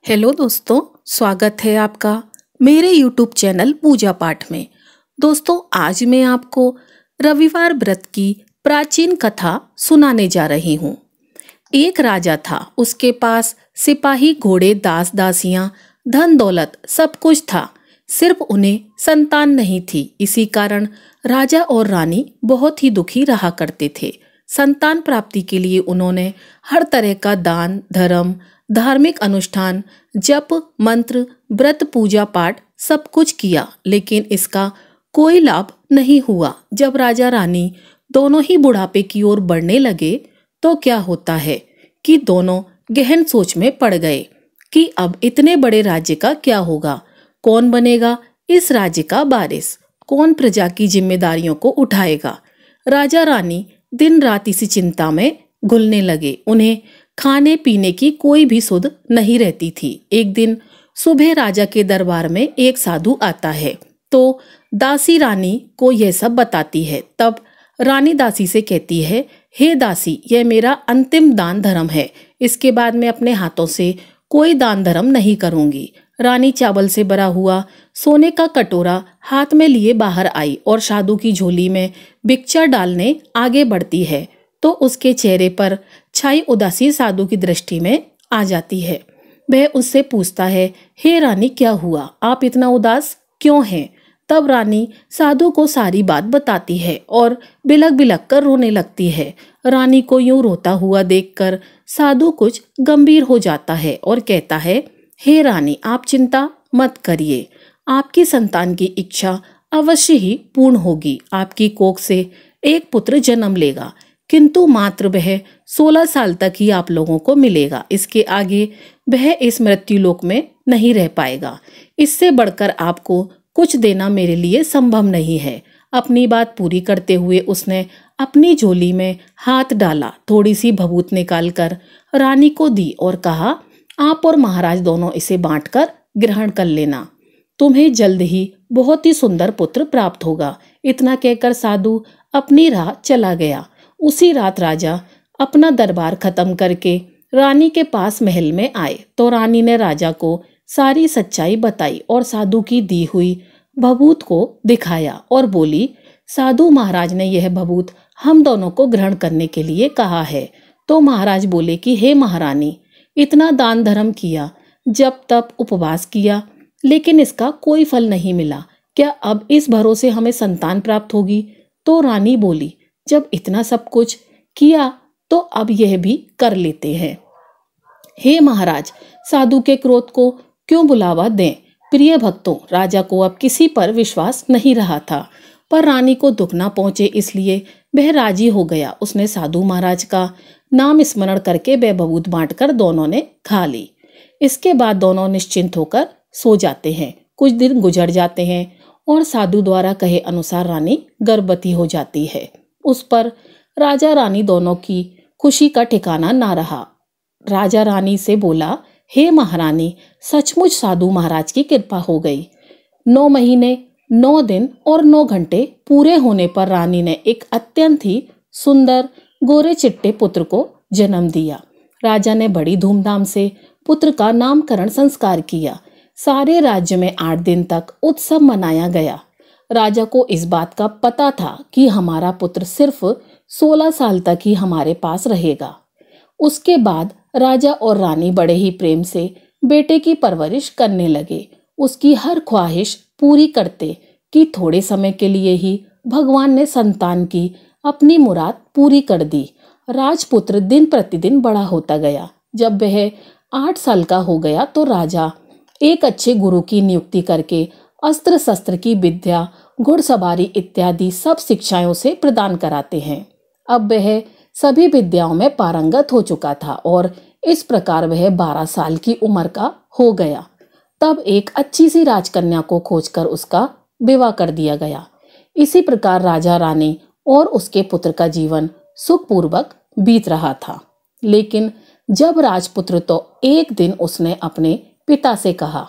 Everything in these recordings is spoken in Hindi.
हेलो दोस्तों, स्वागत है आपका मेरे YouTube चैनल पूजा पाठ में। दोस्तों, आज मैं आपको रविवार व्रत की प्राचीन कथा सुनाने जा रही हूँ। एक राजा था, उसके पास सिपाही, घोड़े, दास दासियां, धन दौलत सब कुछ था, सिर्फ उन्हें संतान नहीं थी। इसी कारण राजा और रानी बहुत ही दुखी रहा करते थे। संतान प्राप्ति के लिए उन्होंने हर तरह का दान, धर्म, धार्मिक अनुष्ठान, जप, मंत्र, व्रत, पूजा पाठ सब कुछ किया, लेकिन इसका कोई लाभ नहीं हुआ। जब राजा रानी दोनों ही बुढ़ापे की ओर बढ़ने लगे तो क्या होता है कि दोनों गहन सोच में पड़ गए कि अब इतने बड़े राज्य का क्या होगा, कौन बनेगा इस राज्य का वारिस, कौन प्रजा की जिम्मेदारियों को उठाएगा। राजा रानी दिन रात इसी चिंता में घुलने लगे। उन्हें खाने पीने की कोई भी सुध नहीं रहती थी। एक दिन सुबह राजा के दरबार में एक साधु आता है तो दासी रानी को यह सब बताती है। तब रानी दासी से कहती है, हे दासी, यह मेरा अंतिम दान धर्म है, इसके बाद मैं अपने हाथों से कोई दान धर्म नहीं करूंगी। रानी चावल से भरा हुआ सोने का कटोरा हाथ में लिए बाहर आई और साधु की झोली में भिक्षा डालने आगे बढ़ती है तो उसके चेहरे पर छाई उदासी साधु की दृष्टि में आ जाती है। वह उससे पूछता है, हे रानी, क्या हुआ, आप इतना उदास क्यों हैं? तब रानी साधु को सारी बात बताती है और बिलख बिलख कर रोने लगती है। रानी को यूं रोता हुआ देखकर साधु कुछ गंभीर हो जाता है और कहता है, हे रानी, आप चिंता मत करिए, आपकी संतान की इच्छा अवश्य ही पूर्ण होगी। आपकी कोख से एक पुत्र जन्म लेगा, किंतु मात्र वह 16 साल तक ही आप लोगों को मिलेगा। इसके आगे वह इस मृत्युलोक में नहीं रह पाएगा। इससे बढ़कर आपको कुछ देना मेरे लिए संभव नहीं है। अपनी बात पूरी करते हुए उसने अपनी झोली में हाथ डाला, थोड़ी सी भभूत निकालकर रानी को दी और कहा, आप और महाराज दोनों इसे बांटकर ग्रहण कर लेना, तुम्हें जल्द ही बहुत ही सुंदर पुत्र प्राप्त होगा। इतना कहकर साधु अपनी राह चला गया। उसी रात राजा अपना दरबार खत्म करके रानी के पास महल में आए तो रानी ने राजा को सारी सच्चाई बताई और साधु की दी हुई भभूत को दिखाया और बोली, साधु महाराज ने यह भभूत हम दोनों को ग्रहण करने के लिए कहा है। तो महाराज बोले कि हे महारानी, इतना दान धर्म किया, जब तप उपवास किया, लेकिन इसका कोई फल नहीं मिला, क्या अब इस भरोसे हमें संतान प्राप्त होगी? तो रानी बोली, जब इतना सब कुछ किया तो अब यह भी कर लेते हैं। हे महाराज, साधु के क्रोध को क्यों बुलावा दें? प्रिय भक्तों, राजा को अब किसी पर विश्वास नहीं रहा था, पर रानी को दुख ना पहुंचे इसलिए वह राजी हो गया। उसने साधु महाराज का नाम स्मरण करके वह भभूत बांटकर दोनों ने खा ली। इसके बाद दोनों निश्चिंत होकर सो जाते हैं। कुछ दिन गुजर जाते हैं और साधु द्वारा कहे अनुसार रानी गर्भवती हो जाती है। उस पर राजा रानी दोनों की खुशी का ठिकाना ना रहा। राजा रानी से बोला, हे महारानी, सचमुच साधु महाराज की कृपा हो गई। 9 महीने 9 दिन और 9 घंटे पूरे होने पर रानी ने एक अत्यंत ही सुंदर गोरे चिट्टे पुत्र को जन्म दिया। राजा ने बड़ी धूमधाम से पुत्र का नामकरण संस्कार किया। सारे राज्य में 8 दिन तक उत्सव मनाया गया। राजा को इस बात का पता था कि हमारा पुत्र सिर्फ 16 साल तक ही हमारे पास रहेगा। उसके बाद राजा और रानी बड़े ही प्रेम से बेटे की परवरिश करने लगे, उसकी हर ख्वाहिश पूरी करते कि थोड़े समय के लिए ही भगवान ने संतान की अपनी मुराद पूरी कर दी। राजपुत्र दिन प्रतिदिन बड़ा होता गया। जब वह 8 साल का हो गया तो राजा एक अच्छे गुरु की नियुक्ति करके अस्त्र शस्त्र की विद्या, घुड़सवारी इत्यादि सब शिक्षाओं से प्रदान कराते हैं। अब वह सभी विद्याओं में पारंगत हो चुका था और इस प्रकार वह 12 साल की उम्र का हो गया। तब एक अच्छी सी राजकन्या को खोजकर उसका विवाह कर दिया गया। इसी प्रकार राजा रानी और उसके पुत्र का जीवन सुखपूर्वक बीत रहा था। लेकिन जब राजपुत्र तो एक दिन उसने अपने पिता से कहा,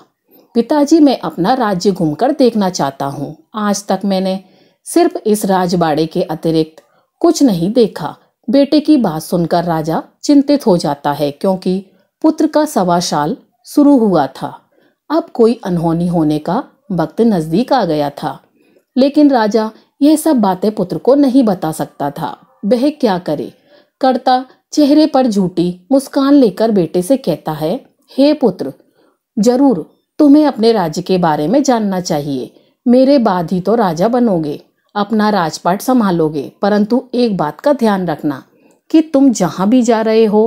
पिताजी, मैं अपना राज्य घूमकर देखना चाहता हूँ। आज तक मैंने सिर्फ इस राजबाड़े के अतिरिक्त कुछ नहीं देखा। बेटे की बात सुनकर राजा चिंतित हो जाता है, क्योंकि पुत्र का 1.25 साल शुरू हुआ था। अब कोई अनहोनी होने का वक्त नजदीक आ गया था, लेकिन राजा यह सब बातें पुत्र को नहीं बता सकता था। वह क्या करे। करता चेहरे पर झूठी मुस्कान लेकर बेटे से कहता है, हे पुत्र, जरूर तुम्हें अपने राज्य के बारे में जानना चाहिए। मेरे बाद ही तो राजा बनोगे, अपना राजपाट संभालोगे, परंतु एक बात का ध्यान रखना कि तुम जहां भी जा रहे हो,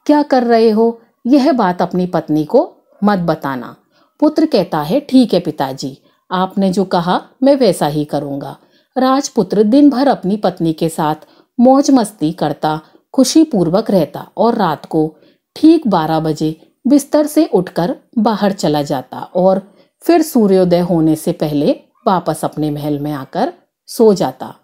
क्या कर रहे हो, यह बात अपनी पत्नी को मत बताना। पुत्र कहता है, ठीक है पिताजी, आपने जो कहा मैं वैसा ही करूंगा। राजपुत्र दिन भर अपनी पत्नी के साथ मौज मस्ती करता, खुशी पूर्वक रहता और रात को ठीक 12 बजे बिस्तर से उठकर बाहर चला जाता और फिर सूर्योदय होने से पहले वापस अपने महल में आकर सो जाता।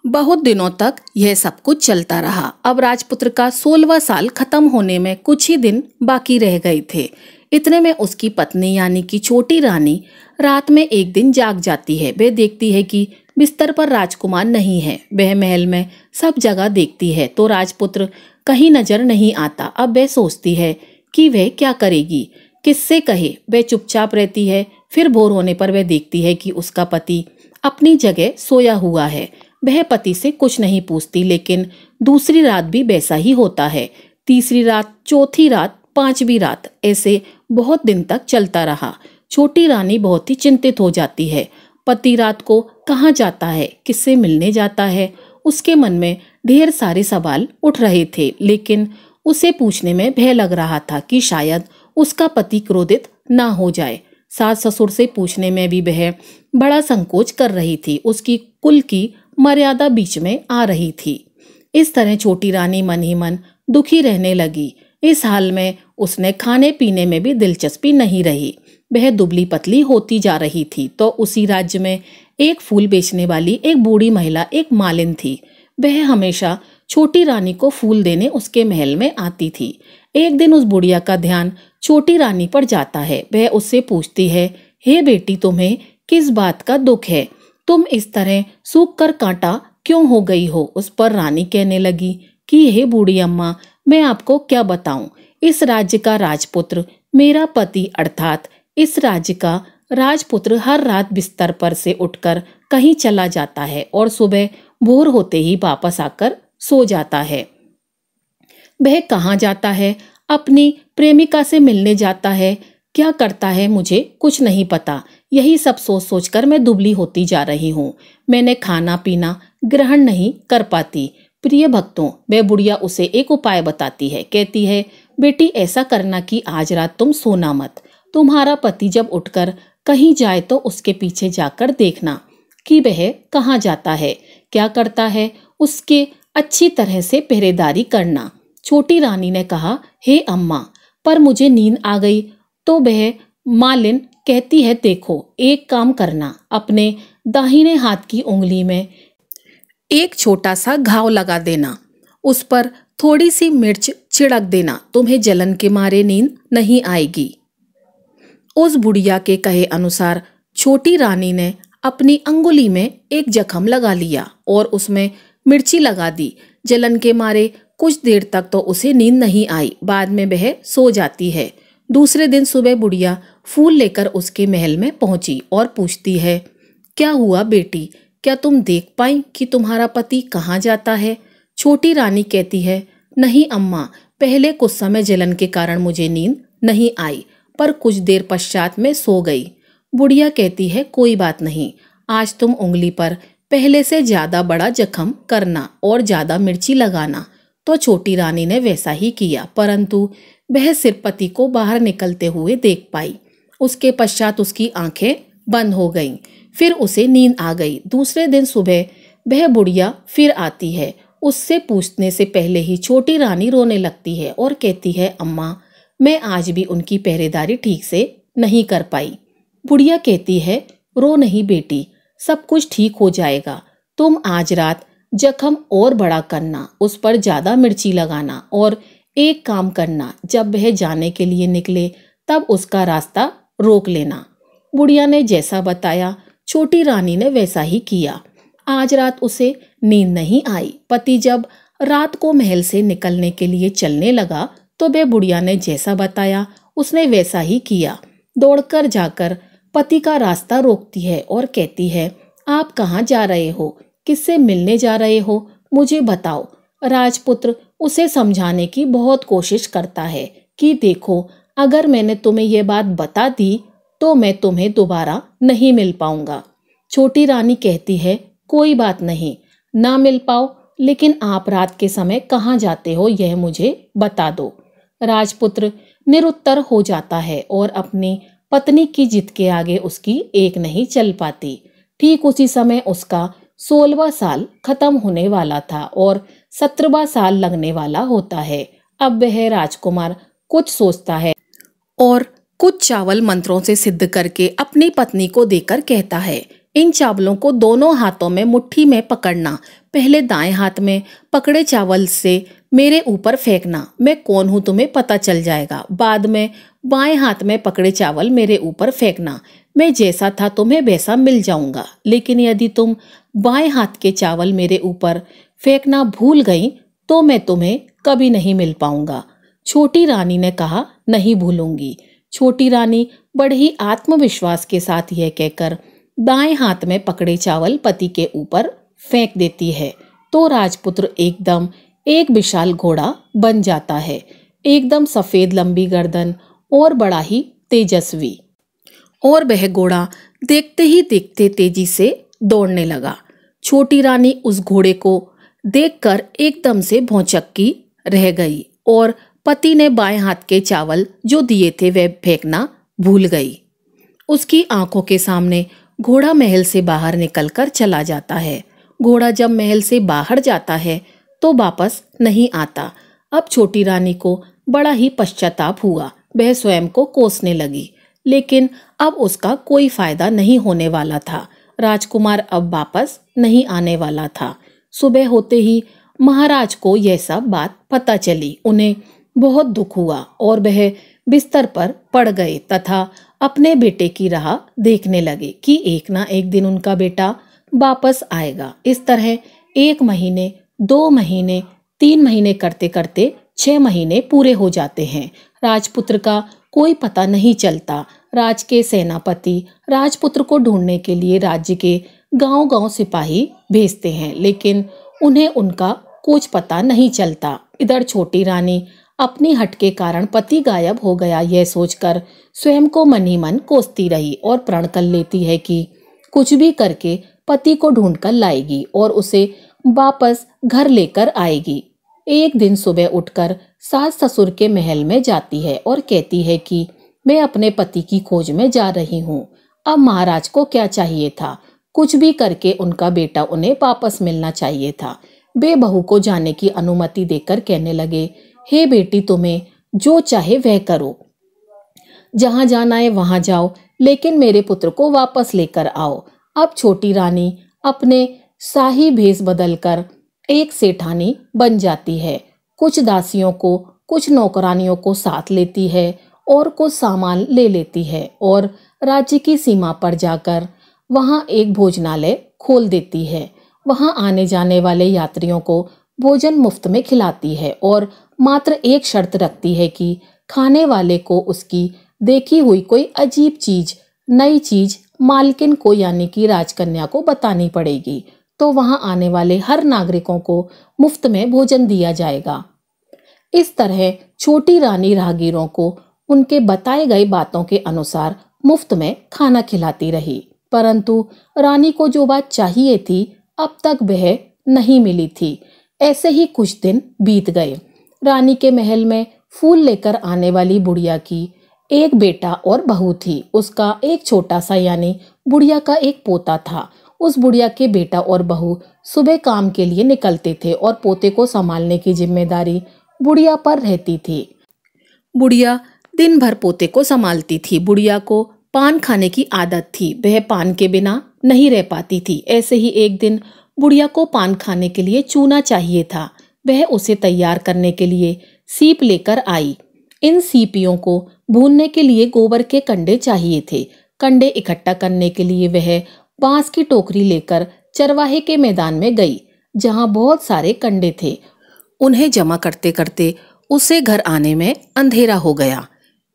बहुत दिनों तक यह सब कुछ चलता रहा। अब राजपुत्र का 16वां साल खत्म होने में कुछ ही दिन बाकी रह गए थे। इतने में उसकी पत्नी यानी कि छोटी रानी रात में एक दिन जाग जाती है। वह देखती है कि बिस्तर पर राजकुमार नहीं है। वह महल में सब जगह देखती है तो राजपुत्र कहीं नजर नहीं आता। अब वह सोचती है कि वह क्या करेगी, किससे कहे। वह चुपचाप रहती है। फिर भोर होने पर वह देखती है कि उसका पति अपनी जगह सोया हुआ है। वह पति से कुछ नहीं पूछती, लेकिन दूसरी रात भी वैसा ही होता है। तीसरी रात, चौथी रात, 5वीं रात, ऐसे बहुत दिन तक चलता रहा। छोटी रानी बहुत ही चिंतित हो जाती है। पति रात को कहाँ जाता है, किससे मिलने जाता है, उसके मन में ढेर सारे सवाल उठ रहे थे। लेकिन उसे पूछने में भय लग रहा था कि शायद उसका पति क्रोधित ना हो जाए। सास ससुर से पूछने में भी वह बड़ा संकोच कर रही थी। उसकी कुल की मर्यादा बीच में आ रही थी। इस तरह छोटी रानी मन ही मन दुखी रहने लगी। इस हाल में उसने खाने पीने में भी दिलचस्पी नहीं रही। वह दुबली पतली होती जा रही थी। तो उसी राज्य में एक फूल बेचने वाली एक बूढ़ी महिला, एक मालिन थी। वह हमेशा छोटी रानी को फूल देने उसके महल में आती थी। एक दिन उस बुढ़िया का ध्यान छोटी रानी पर जाता है। वह उससे पूछती है, हे बेटी, तुम्हें किस बात का दुख है? तुम इस तरह सूख कर कांटा क्यों हो गई हो? उस पर रानी कहने लगी कि हे बूढ़ी अम्मा, मैं आपको क्या बताऊं। इस राज्य का राजपुत्र मेरा पति अर्थात इस राज्य का राजपुत्र हर रात बिस्तर पर से उठकर कहीं चला जाता है और सुबह भोर होते ही वापस आकर सो जाता है। वह कहाँ जाता है? अपनी प्रेमिका से मिलने जाता है। क्या करता है मुझे कुछ नहीं पता। यही सब सोच सोचकर मैं दुबली होती जा रही हूँ। मैंने खाना पीना ग्रहण नहीं कर पाती। प्रिय भक्तों, वह बुढ़िया उसे एक उपाय बताती है। कहती है, बेटी ऐसा करना कि आज रात तुम सोना मत। तुम्हारा पति जब उठकर कहीं जाए तो उसके पीछे जाकर देखना कि वह कहाँ जाता है, क्या करता है। उसके अच्छी तरह से पहरेदारी करना। छोटी रानी ने कहा, हे अम्मा, पर मुझे नींद आ गई। तो वह मालिन कहती है, देखो एक काम करना, अपने दाहिने हाथ की उंगली में एक छोटा सा घाव लगा देना, उस पर थोड़ी सी मिर्च छिड़क देना, तुम्हें जलन के मारे नींद नहीं आएगी। उस बुढ़िया के कहे अनुसार छोटी रानी ने अपनी अंगुली में एक जख्म लगा लिया और उसमें मिर्ची लगा दी। जलन के मारे कुछ देर तक तो उसे नींद नहीं आई। बाद में वह सो जाती है। दूसरे दिन सुबह बुढ़िया फूल लेकर उसके महल में पहुंची और पूछती है, क्या हुआ बेटी, क्या तुम देख पाई कि तुम्हारा पति कहाँ जाता है? छोटी रानी कहती है, नहीं अम्मा, पहले कुछ समय जलन के कारण मुझे नींद नहीं आई, पर कुछ देर पश्चात मैं सो गई। बुढ़िया कहती है, कोई बात नहीं, आज तुम उंगली पर पहले से ज्यादा बड़ा जख्म करना और ज्यादा मिर्ची लगाना। तो छोटी रानी ने वैसा ही किया, परंतु वह सिर्फ पति को बाहर निकलते हुए देख पाई। उसके पश्चात उसकी आंखें बंद हो गईं। फिर उसे नींद आ गई। दूसरे दिन सुबह वह बुढ़िया फिर आती है। उससे पूछने से पहले ही छोटी रानी रोने लगती है और कहती है, अम्मा, मैं आज भी उनकी पहरेदारी ठीक से नहीं कर पाई। बुढ़िया कहती है, रो नहीं बेटी, सब कुछ ठीक हो जाएगा। तुम आज रात जख्म और बड़ा करना, उस पर ज्यादा मिर्ची लगाना और एक काम करना, जब वह जाने के लिए निकले तब उसका रास्ता रोक लेना। बुढ़िया ने जैसा बताया छोटी रानी ने वैसा ही किया। आज रात उसे नींद नहीं आई। पति जब रात को महल से निकलने के लिए चलने लगा तो वह बुढ़िया ने जैसा बताया उसने वैसा ही किया। दौड़कर जाकर पति का रास्ता रोकती है और कहती है, आप कहाँ जा रहे हो? किससे मिलने जा रहे हो? मुझे बताओ। राजपुत्र उसे समझाने की बहुत कोशिश करता है कि देखो, अगर मैंने तुम्हें यह बात बता दी तो मैं तुम्हें दोबारा नहीं मिल पाऊंगा। छोटी रानी कहती है, कोई बात नहीं, ना मिल पाओ, लेकिन आप रात के समय कहाँ जाते हो यह मुझे बता दो। राजपुत्र निरुत्तर हो जाता है और अपनी पत्नी की जिद के आगे उसकी एक नहीं चल पाती। ठीक उसी समय उसका 16वां साल खत्म होने वाला था और 17वां साल लगने वाला होता है। अब वह राजकुमार कुछ सोचता है और कुछ चावल मंत्रों से सिद्ध करके अपनी पत्नी को देकर कहता है, इन चावलों को दोनों हाथों में मुट्ठी में पकड़ना। पहले दाएं हाथ में पकड़े चावल से मेरे ऊपर फेंकना, मैं कौन हूं तुम्हें पता चल जाएगा। बाद में बाएं हाथ में पकड़े चावल मेरे ऊपर फेंकना, मैं जैसा था तुम्हें वैसा मिल जाऊंगा। लेकिन यदि तुम बाएं हाथ के चावल मेरे ऊपर फेंकना भूल गई तो मैं तुम्हें कभी नहीं मिल पाऊंगा। छोटी रानी ने कहा, नहीं भूलूंगी। छोटी रानी बड़े ही आत्मविश्वास के साथ यह कहकर दाएं हाथ में पकड़े चावल पति के ऊपर फेंक देती है तो राजपुत्र एकदम एक विशाल घोड़ा बन जाता है, एकदम सफेद लंबी गर्दन और बड़ा ही तेजस्वी। और वह घोड़ा देखते ही देखते तेजी से दौड़ने लगा। छोटी रानी उस घोड़े को देखकर एकदम से भौचक्की रह गई और पति ने बाएं हाथ के चावल जो दिए थे वह फेंकना भूल गई। उसकी आंखों के सामने घोड़ा महल से बाहर निकलकर चला जाता है। घोड़ा जब महल से बाहर जाता है तो वापस नहीं आता। अब छोटी रानी को बड़ा ही पश्चाताप हुआ। वह स्वयं को कोसने लगी, लेकिन अब उसका कोई फायदा नहीं होने वाला था। राजकुमार अब वापस नहीं आने वाला था। सुबह होते ही महाराज को यह सब बात पता चली। उन्हें बहुत दुख हुआ और वह बिस्तर पर पड़ गए तथा अपने बेटे की राह देखने लगे कि एक ना एक दिन उनका बेटा वापस आएगा। इस तरह 1 महीने, 2 महीने, 3 महीने करते करते 6 महीने पूरे हो जाते हैं। राजपुत्र का कोई पता नहीं चलता। राज के सेनापति राजपुत्र को ढूंढने के लिए राज्य के गांव-गांव सिपाही भेजते हैं, लेकिन उन्हें उनका कुछ पता नहीं चलता। इधर छोटी रानी अपनी हट के कारण पति गायब हो गया यह सोचकर स्वयं को मन ही मन कोसती रही और प्रण कर लेती है कि कुछ भी करके पति को ढूंढ कर लाएगी और उसे वापस घर लेकर आएगी। एक दिन सुबह उठकर सास ससुर के महल में जाती है और कहती है कि मैं अपने पति की खोज में जा रही हूँ। अब महाराज को क्या चाहिए था? कुछ भी करके उनका बेटा उन्हें वापस मिलना चाहिए था। वे बहू को जाने की अनुमति देकर कहने लगे, हे बेटी, तुम्हें जो चाहे वह करो, जहां जाना है वहां जाओ, लेकिन मेरे पुत्र को वापस लेकर आओ। अब छोटी रानी अपने शाही भेष बदलकर एक सेठानी बन जाती है। कुछ दासियों को, कुछ नौकरानियों को साथ लेती है और कुछ सामान ले लेती है और राज्य की सीमा पर जाकर वहां एक भोजनालय खोल देती है। वहां आने जाने वाले यात्रियों को भोजन मुफ्त में खिलाती है और मात्र एक शर्त रखती है कि खाने वाले को उसकी देखी हुई कोई अजीब चीज, नई चीज मालकिन को यानी कि राजकन्या को बतानी पड़ेगी, तो वहां आने वाले हर नागरिकों को मुफ्त में भोजन दिया जाएगा। इस तरह छोटी रानी राहगीरों को उनके बताए गए बातों के अनुसार मुफ्त में खाना खिलाती रही, परंतु रानी को जो बात चाहिए थी अब तक वह नहीं मिली थी। ऐसे ही कुछ दिन बीत गए। रानी के महल में फूल लेकर आने वाली बुढ़िया की एक बेटा और बहू थी। उसका एक छोटा सा यानी बुढ़िया का एक पोता था। उस बुढ़िया के बेटा और बहू सुबह काम के लिए निकलते थे और पोते को संभालने की जिम्मेदारी बुढ़िया पर रहती थी। बुढ़िया दिन भर पोते को संभालती थी। बुढ़िया को पान खाने की आदत थी, वह पान के बिना नहीं रह पाती थी। ऐसे ही एक दिन बुढ़िया को पान खाने के लिए चूना चाहिए था। वह उसे तैयार करने के लिए सीप लेकर आई। इन सीपियों को भूनने के लिए गोबर के कंडे चाहिए थे। कंडे इकट्ठा करने के लिए वह बांस की टोकरी लेकर चरवाहे के मैदान में गई, जहां बहुत सारे कंडे थे। उन्हें जमा करते करते उसे घर आने में अंधेरा हो गया।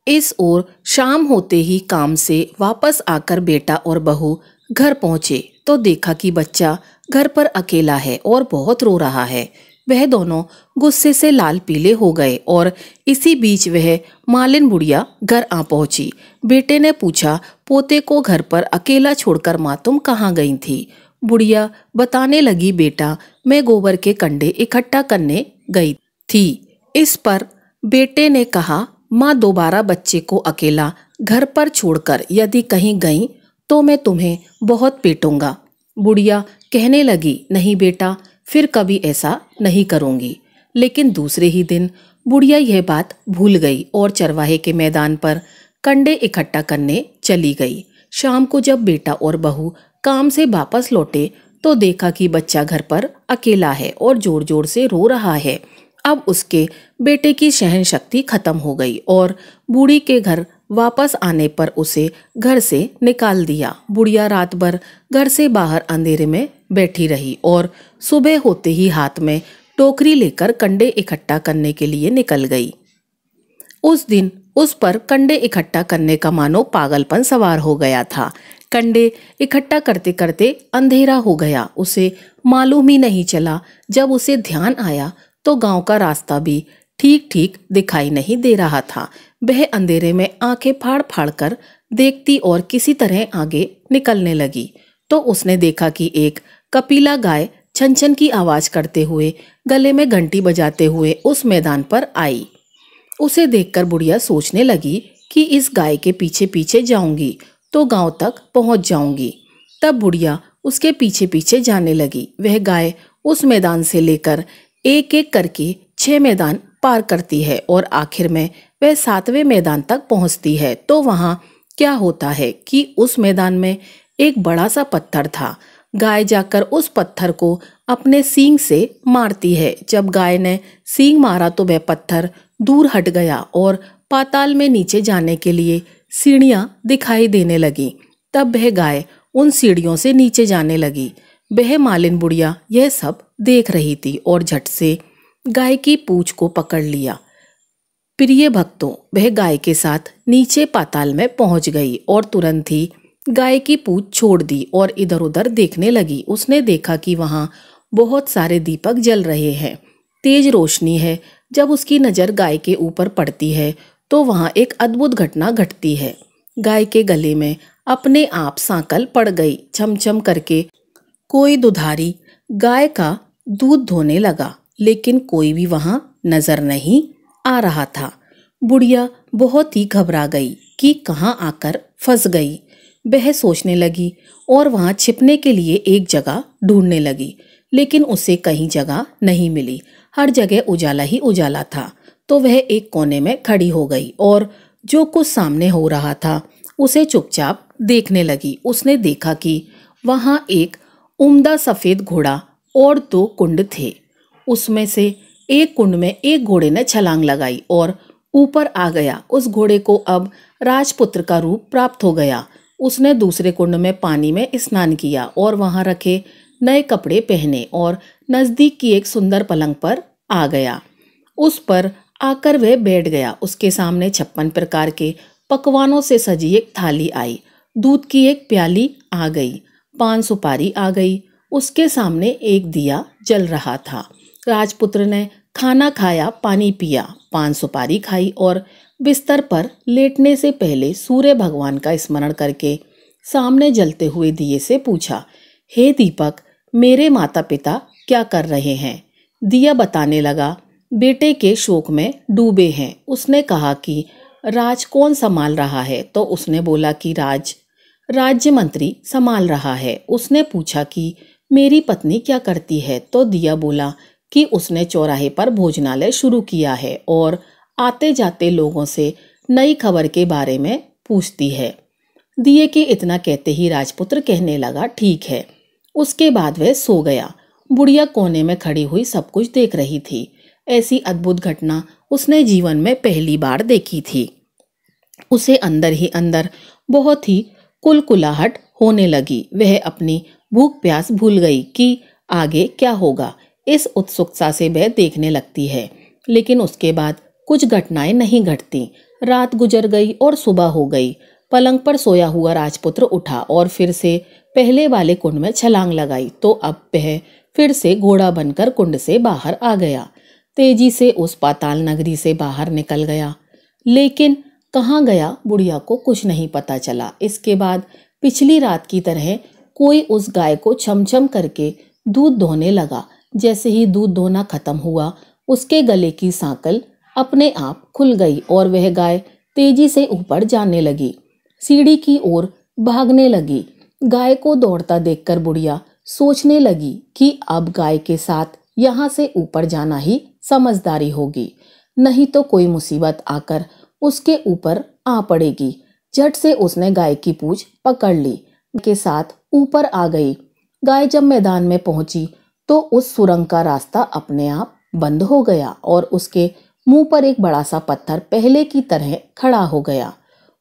इस ओर शाम होते ही काम से वापस आकर बेटा और बहू घर पहुंचे तो देखा कि बच्चा घर पर अकेला है और बहुत रो रहा है। वह दोनों गुस्से से लाल पीले हो गए और इसी बीच वह मालिन बुढ़िया घर आ पहुंची। बेटे ने पूछा, पोते को घर पर अकेला छोड़कर माँ तुम कहाँ गई थी? बुढ़िया बताने लगी, बेटा मैं गोबर के कंडे इकट्ठा करने गई थी। इस पर बेटे ने कहा, माँ दोबारा बच्चे को अकेला घर पर छोड़कर यदि कहीं गई तो मैं तुम्हें बहुत पीटूंगा। बुढ़िया कहने लगी, नहीं बेटा फिर कभी ऐसा नहीं करूंगी। लेकिन दूसरे ही दिन बुढ़िया यह बात भूल गई और चरवाहे के मैदान पर कंडे इकट्ठा करने चली गई। शाम को जब बेटा और बहू काम से वापस लौटे तो देखा कि बच्चा घर पर अकेला है और जोर जोर से रो रहा है। अब उसके बेटे की सहन शक्ति खत्म हो गई और बूढ़ी के घर वापस आने पर उसे घर से निकाल दिया। बुढ़िया रात भर घर से बाहर अंधेरे में बैठी रही और सुबह होते ही हाथ में टोकरी लेकर कंडे इकट्ठा करने के लिए निकल गई। उस दिन उस पर कंडे इकट्ठा करने का मानो पागलपन सवार हो गया था। कंडे इकट्ठा करते करते अंधेरा हो गया। उसे मालूम ही नहीं चला। जब उसे ध्यान आया तो गांव का रास्ता भी ठीक ठीक दिखाई नहीं दे रहा था। वह अंधेरे में आंखें फाड़ फाड़ कर देखती और किसी तरह आगे निकलने लगी तो उसने देखा कि एक कपिला गाय छन छन की आवाज करते हुए गले में घंटी बजाते हुए उस मैदान पर आई। उसे देखकर बुढ़िया सोचने लगी कि इस गाय के पीछे पीछे जाऊंगी तो गांव तक पहुंच जाऊंगी। तब बुढ़िया उसके पीछे पीछे जाने लगी। वह गाय उस मैदान से लेकर एक एक करके 6 मैदान पार करती है और आखिर में वह 7वें मैदान तक पहुंचती है। तो वहां क्या होता है कि उस मैदान में एक बड़ा सा पत्थर था। गाय जाकर उस पत्थर को अपने सींग से मारती है। जब गाय ने सींग मारा तो वह पत्थर दूर हट गया और पाताल में नीचे जाने के लिए सीढ़ियां दिखाई देने लगी। तब वह गाय उन सीढ़ियों से नीचे जाने लगी। वह मालिन बुढ़िया यह सब देख रही थी और झट से गाय की पूंछ को पकड़ लिया। प्रिय भक्तों, वह गाय के साथ नीचे पाताल में पहुंच गई और तुरंत ही गाय की पूंछ छोड़ दी और इधर उधर देखने लगी। उसने देखा कि वहां बहुत सारे दीपक जल रहे हैं, तेज रोशनी है। जब उसकी नजर गाय के ऊपर पड़ती है तो वहां एक अद्भुत घटना घटती है। गाय के गले में अपने आप सांकल पड़ गई। छम करके कोई दुधारी गाय का दूध धोने लगा, लेकिन कोई भी वहां नजर नहीं आ रहा था। बुढ़िया बहुत ही घबरा गई कि कहाँ आकर फंस गई। वह सोचने लगी और वहां छिपने के लिए एक जगह ढूंढने लगी, लेकिन उसे कहीं जगह नहीं मिली। हर जगह उजाला ही उजाला था। तो वह एक कोने में खड़ी हो गई और जो कुछ सामने हो रहा था उसे चुपचाप देखने लगी। उसने देखा कि वहां एक उम्दा सफेद घोड़ा और 2 कुंड थे। उसमें से एक कुंड में एक घोड़े ने छलांग लगाई और ऊपर आ गया। उस घोड़े को अब राजपुत्र का रूप प्राप्त हो गया। उसने दूसरे कुंड में पानी में स्नान किया और वहां रखे नए कपड़े पहने और नजदीक की एक सुंदर पलंग पर आ गया। उस पर आकर वह बैठ गया। उसके सामने 56 प्रकार के पकवानों से सजी एक थाली आई। दूध की एक प्याली आ गई, पान सुपारी आ गई। उसके सामने एक दिया जल रहा था। राजपुत्र ने खाना खाया, पानी पिया, पान सुपारी खाई और बिस्तर पर लेटने से पहले सूर्य भगवान का स्मरण करके सामने जलते हुए दिए से पूछा, हे दीपक, मेरे माता पिता क्या कर रहे हैं? दिया बताने लगा, बेटे के शोक में डूबे हैं। उसने कहा कि राज कौन संभाल रहा है? तो उसने बोला कि राज्य मंत्री संभाल रहा है। उसने पूछा कि मेरी पत्नी क्या करती है? तो दिया बोला कि उसने चौराहे पर भोजनालय शुरू किया है और आते जाते लोगों से नई खबर के बारे में पूछती है। दिए के इतना कहते ही राजपुत्र कहने लगा, ठीक है। उसके बाद वह सो गया। बुढ़िया कोने में खड़ी हुई सब कुछ देख रही थी। ऐसी अद्भुत घटना उसने जीवन में पहली बार देखी थी। उसे अंदर ही अंदर बहुत ही कुलकुलाहट होने लगी। वह अपनी भूख प्यास भूल गई कि आगे क्या होगा। इस उत्सुकता से वह देखने लगती है, लेकिन उसके बाद कुछ घटनाएं नहीं घटती। रात गुजर गई और सुबह हो गई। पलंग पर सोया हुआ राजपुत्र उठा और फिर से पहले वाले कुंड में छलांग लगाई तो अब वह फिर से घोड़ा बनकर कुंड से बाहर आ गया। तेजी से उस पाताल नगरी से बाहर निकल गया, लेकिन कहाँ गया बुढ़िया को कुछ नहीं पता चला। इसके बाद पिछली रात की तरह कोई उस गाय को छमछम करके दूध दोहने लगा। जैसे ही दूध दोहना खत्म हुआ, उसके गले की सांकल अपने आप खुल गई और वह गाय तेजी से ऊपर जाने लगी, सीढ़ी की ओर भागने लगी। गाय को दौड़ता देखकर बुढ़िया सोचने लगी कि अब गाय के साथ यहाँ से ऊपर जाना ही समझदारी होगी, नहीं तो कोई मुसीबत आकर उसके ऊपर आ पड़ेगी। झट से उसने गाय की पूंछ पकड़ ली, के साथ ऊपर आ गई। गाय जब मैदान में पहुंची तो उस सुरंग का रास्ता अपने आप बंद हो गया और उसके मुंह पर एक बड़ा सा पत्थर पहले की तरह खड़ा हो गया।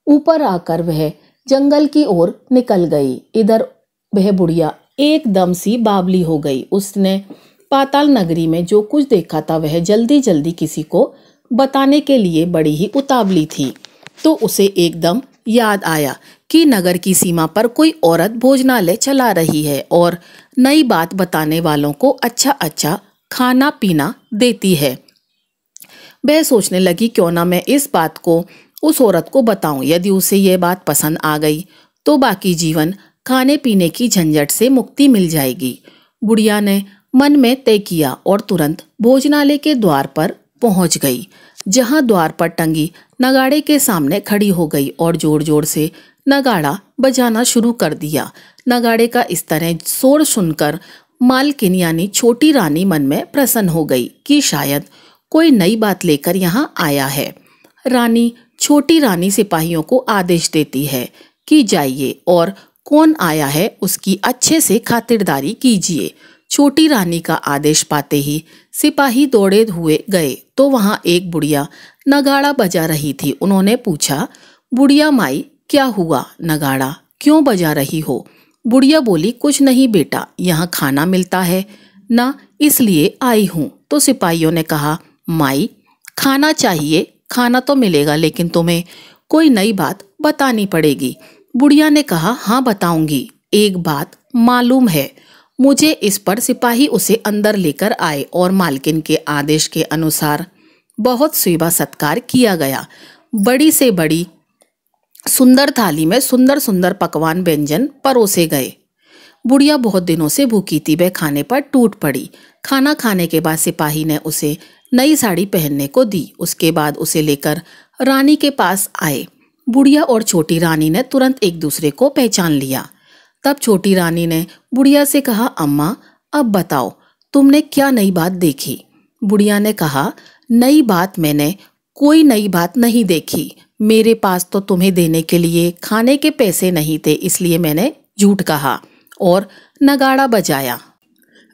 ऊपर आकर वह जंगल की ओर निकल गई। इधर वह बुढ़िया एकदम सी बावली हो गई। उसने पाताल नगरी में जो कुछ देखा था वह जल्दी जल्दी किसी को बताने के लिए बड़ी ही उतावली थी। तो उसे एकदम याद आया कि नगर की सीमा पर कोई औरत भोजनालय चला रही है और नई बात बताने वालों को अच्छा अच्छा खाना पीना देती है। वह सोचने लगी क्यों ना मैं इस बात को उस औरत को बताऊं। यदि उसे यह बात पसंद आ गई तो बाकी जीवन खाने पीने की झंझट से मुक्ति मिल जाएगी। बुढ़िया ने मन में तय किया और तुरंत भोजनालय के द्वार पर पहुंच गई, जहां द्वार पर टंगी नगाड़े के सामने खड़ी हो गई और जोर जोर से नगाड़ा बजाना शुरू कर दिया। नगाड़े का इस तरह शोर सुनकर मालकिन यानी छोटी रानी मन में प्रसन्न हो गई कि शायद कोई नई बात लेकर यहाँ आया है। रानी छोटी रानी सिपाहियों को आदेश देती है कि जाइए और कौन आया है उसकी अच्छे से खातिरदारी कीजिए। छोटी रानी का आदेश पाते ही सिपाही दौड़े हुए गए तो वहां एक बुढ़िया नगाड़ा बजा रही थी। उन्होंने पूछा, बुढ़िया माई क्या हुआ, नगाड़ा क्यों बजा रही हो? बुढ़िया बोली, कुछ नहीं बेटा, यहाँ खाना मिलता है ना, इसलिए आई हूँ। तो सिपाहियों ने कहा, माई खाना चाहिए, खाना तो मिलेगा लेकिन तुम्हें कोई नई बात बतानी पड़ेगी। बुढ़िया ने कहा, हाँ बताऊंगी। एक बात मालूम है मुझे। इस पर सिपाही उसे अंदर लेकर आए और मालकिन के आदेश के अनुसार बहुत सेवा सत्कार किया गया। बड़ी से बड़ी सुंदर थाली में सुंदर सुंदर पकवान व्यंजन परोसे गए। बुढ़िया बहुत दिनों से भूखी थी, वह खाने पर टूट पड़ी। खाना खाने के बाद सिपाही ने उसे नई साड़ी पहनने को दी। उसके बाद उसे लेकर रानी के पास आए। बुढ़िया और छोटी रानी ने तुरंत एक दूसरे को पहचान लिया। तब छोटी रानी ने बुढ़िया से कहा, अम्मा अब बताओ तुमने क्या नई बात देखी? बुढ़िया ने कहा, नई बात मैंने कोई नई बात नहीं देखी। मेरे पास तो तुम्हें देने के लिए खाने के पैसे नहीं थे, इसलिए मैंने झूठ कहा और नगाड़ा बजाया।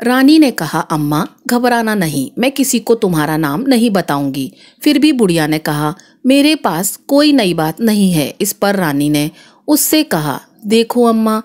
रानी ने कहा, अम्मा घबराना नहीं, मैं किसी को तुम्हारा नाम नहीं बताऊंगी। फिर भी बुढ़िया ने कहा, मेरे पास कोई नई बात नहीं है। इस पर रानी ने उससे कहा, देखो अम्मा,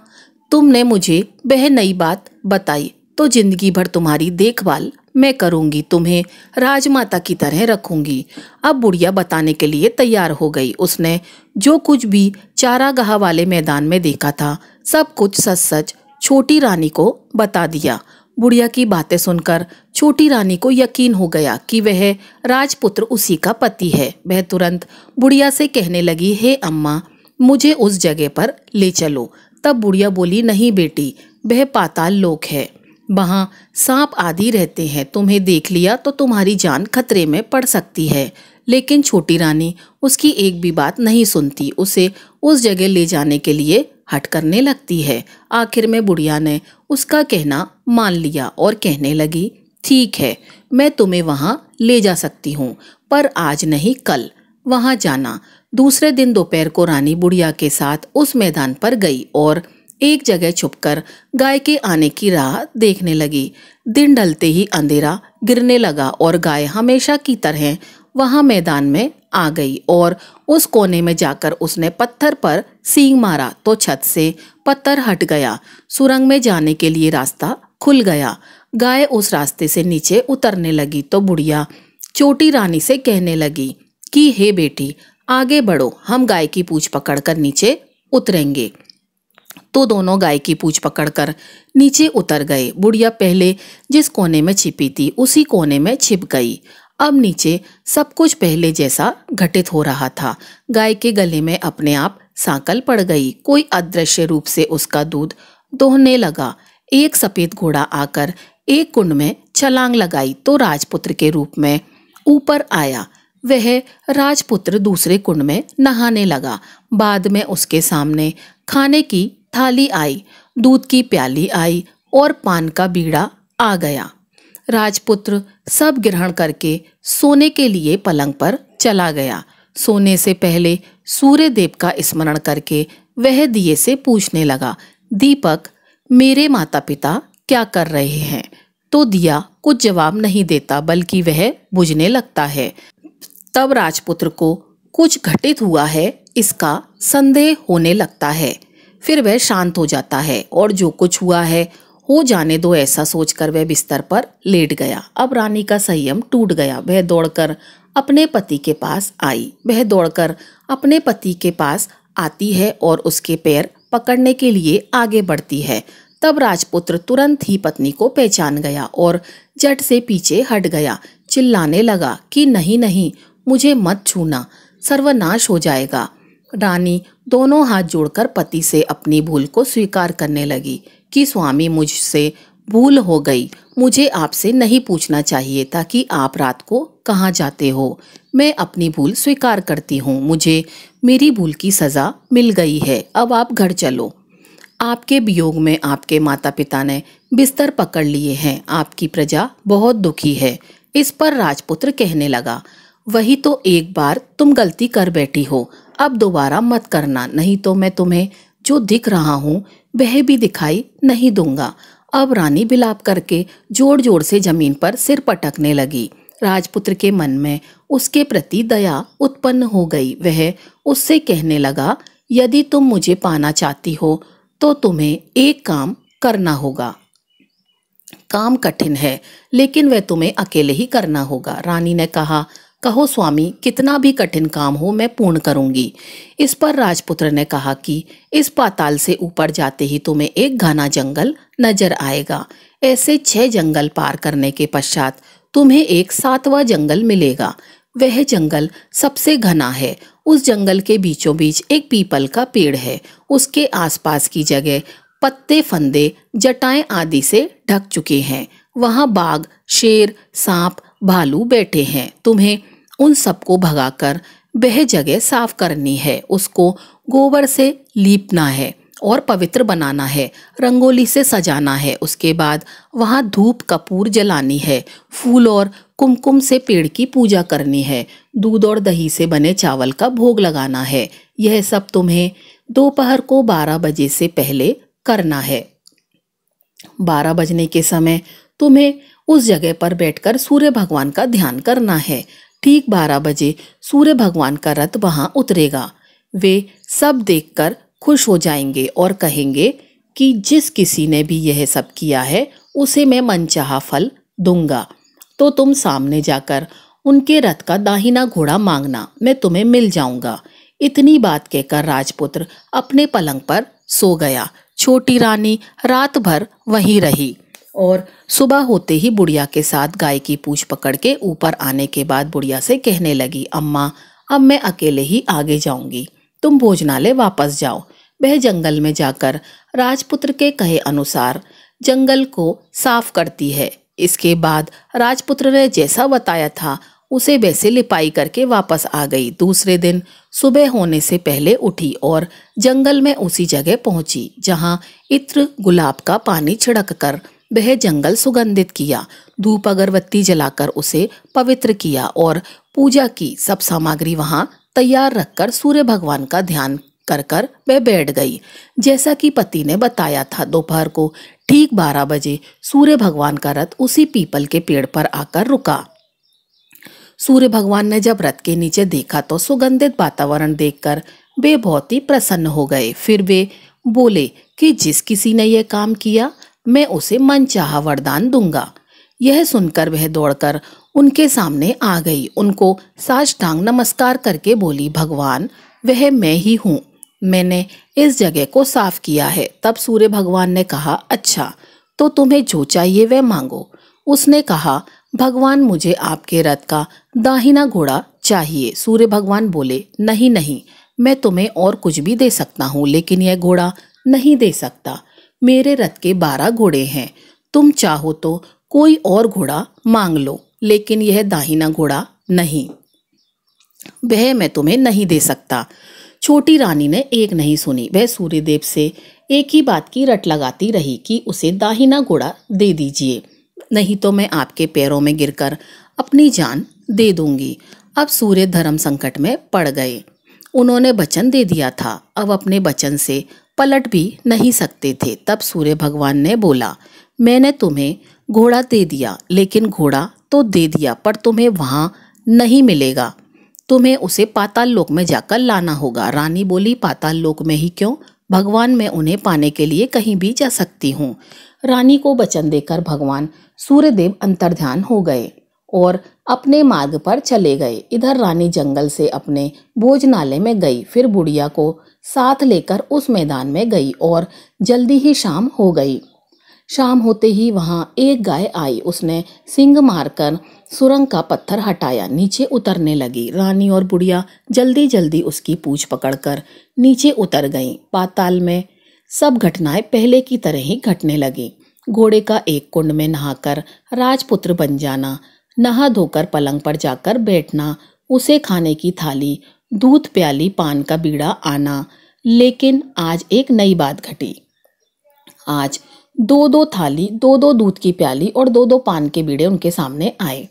तुमने मुझे वह नई बात बताई तो जिंदगी भर तुम्हारी देखभाल मैं करूंगी, तुम्हें राजमाता की तरह रखूंगी। अब बुढ़िया बताने के लिए तैयार हो गई। उसने जो कुछ भी चारागाह वाले मैदान में देखा था सब कुछ सच सच छोटी रानी को बता दिया। बुढ़िया की बातें सुनकर छोटी रानी को यकीन हो गया कि वह राजपुत्र उसी का पति है। वह तुरंत बुढ़िया से कहने लगी, हे अम्मा मुझे उस जगह पर ले चलो। तब बुढ़िया बोली, नहीं बेटी, वह पाताल लोक है, वहाँ सांप आदि रहते हैं, तुम्हें देख लिया तो तुम्हारी जान खतरे में पड़ सकती है। लेकिन छोटी रानी उसकी एक भी बात नहीं सुनती, उसे उस जगह ले जाने के लिए हट करने लगती है। आखिर में बुढ़िया ने उसका कहना मान लिया और कहने लगी, ठीक है मैं तुम्हें वहाँ ले जा सकती हूँ, पर आज नहीं कल वहाँ जाना। दूसरे दिन दोपहर को रानी बुढ़िया के साथ उस मैदान पर गई और एक जगह छुपकर गाय के आने की राह देखने लगी। दिन ढलते ही अंधेरा गिरने लगा और गाय हमेशा की तरह वहां मैदान में आ गई और उस कोने में जाकर उसने पत्थर पर सींग मारा तो छत से पत्थर हट गया। सुरंग में जाने के लिए रास्ता खुल गया। गाय उस रास्ते से नीचे उतरने लगी तो बुढ़िया छोटी रानी से कहने लगी कि हे बेटी, आगे बढ़ो, हम गाय की पूंछ पकड़कर नीचे उतरेंगे। तो दोनों गाय की पूंछ पकड़कर नीचे उतर गए। बुढ़िया पहले जिस कोने में छिपी थी उसी कोने में छिप गई। अब नीचे सब कुछ पहले जैसा घटित हो रहा था। गाय के गले में अपने आप सांकल पड़ गई। कोई अदृश्य रूप से उसका दूध दोहने लगा। एक सफेद घोड़ा आकर एक कुंड में छलांग लगाई तो राजपुत्र के रूप में ऊपर आया। वह राजपुत्र दूसरे कुंड में नहाने लगा। बाद में उसके सामने खाने की थाली आई, दूध की प्याली आई और पान का बीड़ा आ गया। राजपुत्र सब ग्रहण करके सोने के लिए पलंग पर चला गया। सोने से पहले सूर्य देव का स्मरण करके वह दिए से पूछने लगा, दीपक, मेरे माता पिता क्या कर रहे हैं? तो दिया कुछ जवाब नहीं देता, बल्कि वह बुझने लगता है। तब राजपुत्र को कुछ घटित हुआ है इसका संदेह होने लगता है। फिर वह शांत हो जाता है और जो कुछ हुआ है हो जाने दो ऐसा सोचकर वह बिस्तर पर लेट गया। अब रानी का संयम टूट गया। वह दौड़कर अपने पति के पास आई। वह दौड़कर अपने पति के पास आती है और उसके पैर पकड़ने के लिए आगे बढ़ती है। तब राजपुत्र तुरंत ही पत्नी को पहचान गया और झट से पीछे हट गया। चिल्लाने लगा कि नहीं नहीं, मुझे मत छूना, सर्वनाश हो जाएगा। रानी दोनों हाथ जोड़कर पति से अपनी भूल को स्वीकार करने लगी कि स्वामी, मुझसे भूल हो गई। मुझे आपसे नहीं पूछना चाहिए था कि आप रात को कहाँ जाते हो। मैं अपनी भूल स्वीकार करती हूँ। मुझे मेरी भूल की सजा मिल गई है। अब आप घर चलो। आपके वियोग में आपके माता पिता ने बिस्तर पकड़ लिए हैं। आपकी प्रजा बहुत दुखी है। इस पर राजपुत्र कहने लगा, वही तो एक बार तुम गलती कर बैठी हो, अब दोबारा मत करना, नहीं तो मैं तुम्हें जो दिख रहा हूँ वह भी दिखाई नहीं दूंगा। अब रानी बिलाप करके जोर जोर से जमीन पर सिर पटकने लगी। राजपुत्र के मन में उसके प्रति दया उत्पन्न हो गई। वह उससे कहने लगा, यदि तुम मुझे पाना चाहती हो तो तुम्हें एक काम करना होगा। काम कठिन है, लेकिन वह तुम्हें अकेले ही करना होगा। रानी ने कहा, कहो स्वामी, कितना भी कठिन काम हो मैं पूर्ण करूंगी। इस पर राजपुत्र ने कहा कि इस पाताल से ऊपर जाते ही तुम्हें एक घना जंगल नजर आएगा। ऐसे 6 जंगल पार करने के पश्चात तुम्हें एक 7वां जंगल मिलेगा। वह जंगल सबसे घना है। उस जंगल के बीचों बीच एक पीपल का पेड़ है। उसके आसपास की जगह पत्ते, फंदे, जटाएं आदि से ढक चुके हैं। वहां बाघ, शेर, सांप, भालू बैठे हैं। तुम्हें उन सबको भगाकर वह जगह साफ करनी है। उसको गोबर से लीपना है और पवित्र बनाना है। रंगोली से सजाना है। उसके बाद वहां धूप कपूर जलानी है। फूल और कुमकुम से पेड़ की पूजा करनी है। दूध और दही से बने चावल का भोग लगाना है। यह सब तुम्हें दोपहर को 12 बजे से पहले करना है। 12 बजने के समय तुम्हें उस जगह पर बैठकर सूर्य भगवान का ध्यान करना है। ठीक 12 बजे सूर्य भगवान का रथ वहां उतरेगा। वे सब देखकर खुश हो जाएंगे और कहेंगे कि जिस किसी ने भी यह सब किया है उसे मैं मनचाहा फल दूंगा। तो तुम सामने जाकर उनके रथ का दाहिना घोड़ा मांगना, मैं तुम्हें मिल जाऊंगा। इतनी बात कहकर राजपुत्र अपने पलंग पर सो गया। छोटी रानी रात भर वहीं रही और सुबह होते ही बुढ़िया के साथ गाय की पूंछ पकड़ के ऊपर आने के बाद बुढ़िया से कहने लगी, अम्मा, अब मैं अकेले ही आगे जाऊंगी, तुम भोजनालय वापस जाओ। वह जंगल में जाकर राजपुत्र के कहे अनुसार जंगल को साफ करती है। इसके बाद राजपुत्र ने जैसा बताया था उसे वैसे लिपाई करके वापस आ गई। दूसरे दिन सुबह होने से पहले उठी और जंगल में उसी जगह पहुंची जहां इत्र गुलाब का पानी छिड़क कर वह जंगल सुगंधित किया। धूप अगरबत्ती जलाकर उसे पवित्र किया और पूजा की। सब सामग्री वहां तैयार रखकर सूर्य भगवान का ध्यान कर कर वह बैठ गई। जैसा कि पति ने बताया था, दोपहर को ठीक 12 बजे सूर्य भगवान का रथ उसी पीपल के पेड़ पर आकर रुका। सूर्य भगवान ने जब रथ के नीचे देखा तो सुगंधित वातावरण देखकर वे बहुत ही प्रसन्न हो गए। फिर वे बोले कि जिस किसी ने यह काम किया मैं उसे मनचाहा वरदान दूंगा। यह सुनकर वह दौड़कर उनके सामने आ गई। उनको साष्टांग नमस्कार करके बोली, भगवान वह मैं ही हूँ, मैंने इस जगह को साफ किया है। तब सूर्य भगवान ने कहा, अच्छा तो तुम्हें जो चाहिए वह मांगो। उसने कहा, भगवान मुझे आपके रथ का दाहिना घोड़ा चाहिए। सूर्य भगवान बोले, नहीं नहीं, मैं तुम्हें और कुछ भी दे सकता हूँ, लेकिन यह घोड़ा नहीं दे सकता। मेरे रथ के 12 घोड़े हैं, तुम चाहो तो कोई और घोड़ा मांग लो, लेकिन यह दाहिना घोड़ा नहीं, वह मैं तुम्हें नहीं दे सकता। छोटी रानी ने एक नहीं सुनी। वह सूर्यदेव से एक ही बात की रट लगाती रही कि उसे दाहिना घोड़ा दे दीजिए, नहीं तो मैं आपके पैरों में गिरकर अपनी जान दे दूंगी। अब सूर्य धर्म संकट में पड़ गए। उन्होंने वचन दे दिया था, अब अपने वचन से पलट भी नहीं सकते थे। तब सूर्य भगवान ने बोला, मैंने तुम्हें घोड़ा दे दिया, लेकिन घोड़ा तो दे दिया पर तुम्हें वहां नहीं मिलेगा, तुम्हें उसे पाताल लोक में जाकर लाना होगा। रानी बोली, पाताल लोक में ही क्यों भगवान, मैं उन्हें पाने के लिए कहीं भी जा सकती हूँ। रानी को वचन देकर भगवान सूर्यदेव अंतर्ध्यान हो गए और अपने मार्ग पर चले गए। इधर रानी जंगल से अपने भोजनालय में गई, फिर बुढ़िया को साथ लेकर उस मैदान में गई और जल्दी ही शाम हो गई। शाम होते ही वहां एक गाय आई। उसने सींग मारकर सुरंग का पत्थर हटाया, नीचे उतरने लगी। रानी और बुढ़िया जल्दी जल्दी उसकी पूंछ पकड़कर नीचे उतर गईं। पाताल में सब घटनाएं पहले की तरह ही घटने लगी। घोड़े का एक कुंड में नहाकर राजपुत्र बन जाना, नहा धोकर पलंग पर जाकर बैठना, उसे खाने की थाली, दूध प्याली, पान का बीड़ा आना। लेकिन आज एक नई बात घटी। आज 2-2 थाली, 2-2 दूध की प्याली और 2-2 पान के बीड़े उनके सामने आए।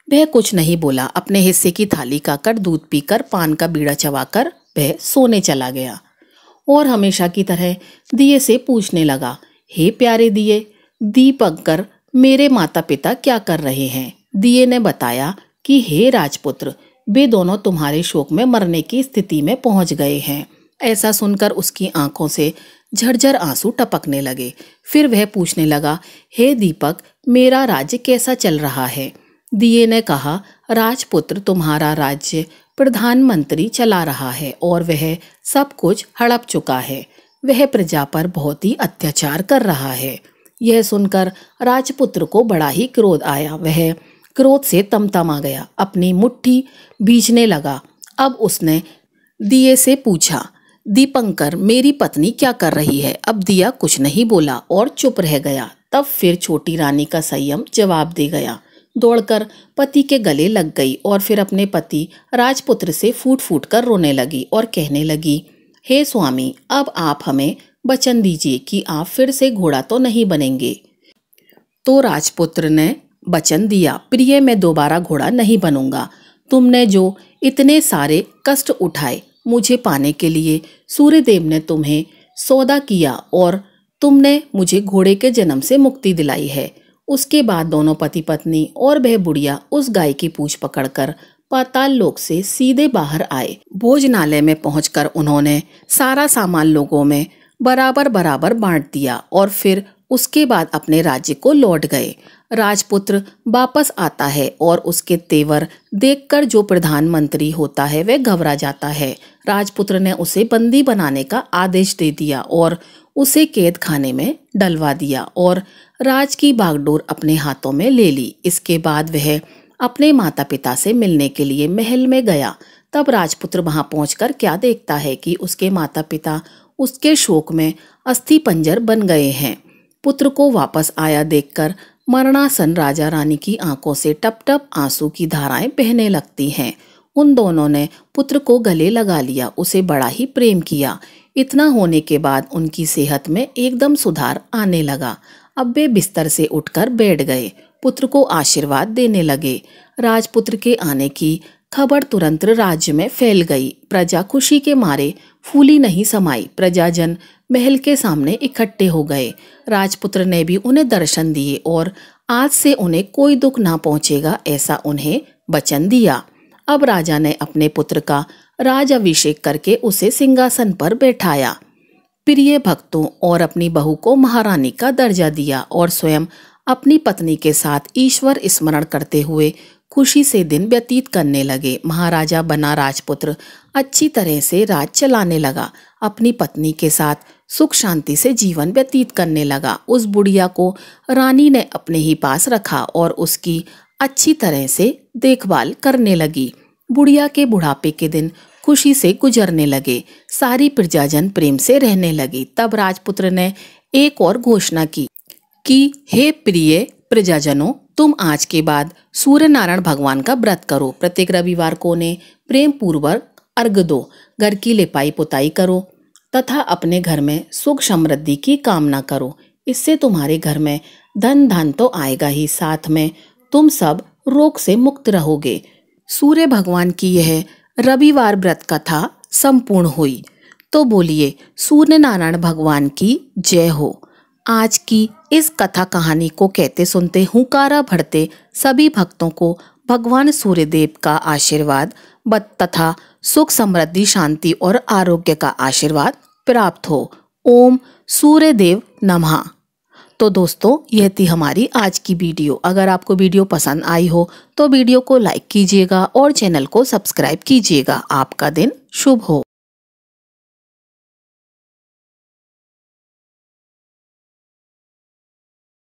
वह कुछ नहीं बोला, अपने हिस्से की थाली खाकर, दूध पीकर, पान का बीड़ा चबाकर वह सोने चला गया और हमेशा की तरह दिए से पूछने लगा, हे प्यारे दिए, दीपक कर मेरे माता पिता क्या कर रहे हैं? दिए ने बताया कि हे राजपुत्र, वे दोनों तुम्हारे शोक में मरने की स्थिति में पहुंच गए हैं। ऐसा सुनकर उसकी आंखों से झरझर आंसू टपकने लगे। फिर वह पूछने लगा, हे दीपक, मेरा राज्य कैसा चल रहा है? दिए ने कहा, राजपुत्र, तुम्हारा राज्य प्रधानमंत्री चला रहा है और वह सब कुछ हड़प चुका है। वह प्रजा पर बहुत ही अत्याचार कर रहा है। यह सुनकर राजपुत्र को बड़ा ही क्रोध आया। वह क्रोध से तमतमा गया, अपनी मुट्ठी भींचने लगा। अब उसने दिए से पूछा, दीपंकर, मेरी पत्नी क्या कर रही है? अब दिया कुछ नहीं बोला और चुप रह गया। तब फिर छोटी रानी का संयम जवाब दे गया। दौड़कर पति के गले लग गई और फिर अपने पति राजपुत्र से फूट फूट कर रोने लगी और कहने लगी, हे स्वामी, अब आप हमें वचन दीजिए कि आप फिर से घोड़ा तो नहीं बनेंगे। तो राजपुत्र ने वचन दिया, प्रिय, मैं दोबारा घोड़ा नहीं बनूंगा। तुमने जो इतने सारे कष्ट उठाए मुझे पाने के लिए, सूर्यदेव ने तुम्हें सौदा किया और तुमने मुझे घोड़े के जन्म से मुक्ति दिलाई है। उसके बाद दोनों पति पत्नी और वह बुढ़िया उस गाय की पूंछ पकड़कर पाताल लोक से सीधे बाहर आए। भोजनालय में पहुंचकर उन्होंने सारा सामान लोगों में बराबर बराबर बांट दिया और फिर उसके बाद अपने राज्य को लौट गए। राजपुत्र वापस आता है और उसके तेवर देखकर जो प्रधानमंत्री होता है वह घबरा जाता है। राजपुत्र ने उसे बंदी बनाने का आदेश दे दिया और उसे कैद खाने में डलवा दिया और राज की बागडोर अपने हाथों में ले ली। इसके बाद वह अपने माता पिता से मिलने के लिए महल में गया। तब राजपुत्र वहां पहुंचकर क्या देखता है कि उसके माता पिता उसके शोक में अस्थि पंजर बन गए हैं। पुत्र को वापस आया देखकर मरणासन राजा रानी की आंखों से टप टप आंसू की धाराएं बहने लगती हैं। उन दोनों ने पुत्र को गले लगा लिया, उसे बड़ा ही प्रेम किया। इतना होने के बाद उनकी सेहत में एकदम सुधार आने लगा। अब वे बिस्तर से उठकर बैठ गए, पुत्र को आशीर्वाद देने लगे। राजपुत्र के आने की खबर तुरंत राज्य में फैल गई। प्रजा खुशी के मारे फूली नहीं समाई। प्रजाजन महल के सामने इकट्ठे हो गए। राजपुत्र ने भी उन्हें दर्शन दिए और आज से उन्हें कोई दुख ना पहुंचेगा ऐसा उन्हें वचन दिया। अब राजा ने अपने पुत्र का राज अभिषेक करके उसे सिंहासन पर बैठाया। प्रिय भक्तों और अपनी बहू को महारानी का दर्जा दिया और स्वयं अपनी पत्नी के साथ ईश्वर स्मरण करते हुए खुशी से दिन व्यतीत करने लगे। महाराजा बना राजपुत्र अच्छी तरह से राज चलाने लगा। अपनी पत्नी के साथ सुख शांति से जीवन व्यतीत करने लगा। उस बुढ़िया को रानी ने अपने ही पास रखा और उसकी अच्छी तरह से देखभाल करने लगी। बुढ़िया के बुढ़ापे के दिन खुशी से गुजरने लगे। सारी प्रजाजन प्रेम से रहने लगी। तब राजपुत्र ने एक और घोषणा की कि हे प्रिय प्रजाजनों, तुम आज के बाद सूर्य नारायण भगवान का व्रत करो। प्रत्येक रविवार को उन्हें प्रेम पूर्वक अर्घ दो, घर की लिपाई पुताई करो तथा अपने घर में सुख समृद्धि की कामना करो। इससे तुम्हारे घर में धन धान तो आएगा ही, साथ में तुम सब रोग से मुक्त रहोगे। सूर्य भगवान की यह रविवार व्रत कथा संपूर्ण हुई। तो बोलिए सूर्य नारायण भगवान की जय हो। आज की इस कथा कहानी को कहते सुनते हुंकारा भरते सभी भक्तों को भगवान सूर्यदेव का आशीर्वाद तथा सुख समृद्धि शांति और आरोग्य का आशीर्वाद प्राप्त हो। ओम सूर्यदेव नमः। तो दोस्तों, यह थी हमारी आज की वीडियो। अगर आपको वीडियो पसंद आई हो तो वीडियो को लाइक कीजिएगा और चैनल को सब्सक्राइब कीजिएगा। आपका दिन शुभ हो।